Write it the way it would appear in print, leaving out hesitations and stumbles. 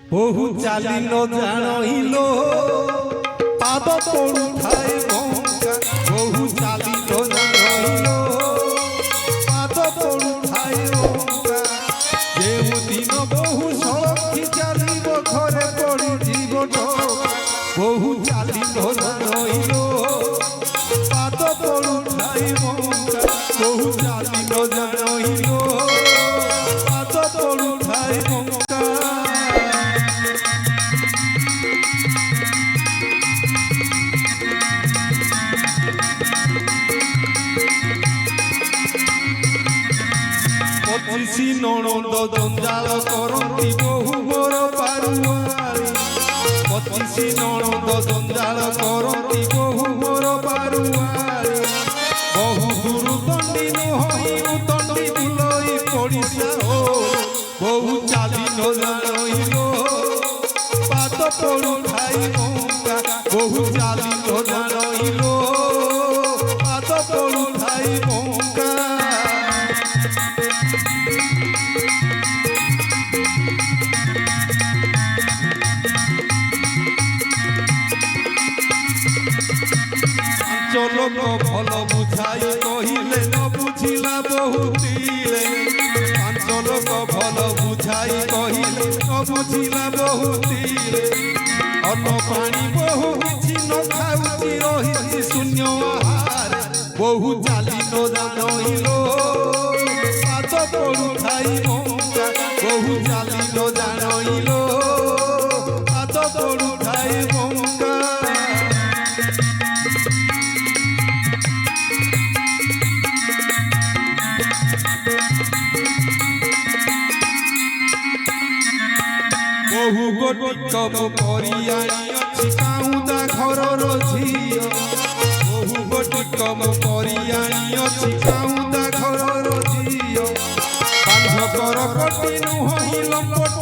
বহু চালিল জানইল পাদ পড়ুথায় বঙ্কা বহু চালিল জানইল পাদ পড়ুথায় বঙ্কা যেদিন বহু সখী চালিব ঘরে পড়ি জীবন বহু চালিল জানইল পাদ পড়ুথায় বঙ্কা বহু চালিল জানইল পাদ পড়ুথায় বঙ্কা পঁচিশি ননদ জঞ্জাল করন্তি বহু মোর পারুয়ারি পঁচিশি ননদ জঞ্জাল করন্তি বহু মোর পারুয়ারি বহু দূর দণ্ডি নহই দণ্ডি বুলই পড়িসা হো বহু চালিল জানইল পাদ পড়ুথায় বঙ্কা বহু চালিল জানইল পাদ পড়ুথায় বঙ্কা লোক ভাল বুঝাই কহিলে ন বুঝিলা বহুতিরে পাঁচ লোক ভাল বুঝাই কহিলে ন বুঝিলা বহুতিরে অন্ন পানি বহু কিছু ন খাউছি রহিছি শূন্য আহার বহু চালিল জানইল পাদ পড়ুথায় বঙ্কা বহু চালিল জানইল পাদ পড়ুথায় বঙ্কা বহু গোটি কব করিয়াছি কাউদা ঘরর ঝিও বহু গোটি কব করিয়াছি কাউদা ঘরর ঝিও বান্ধ কর কটি নুহই লম্পট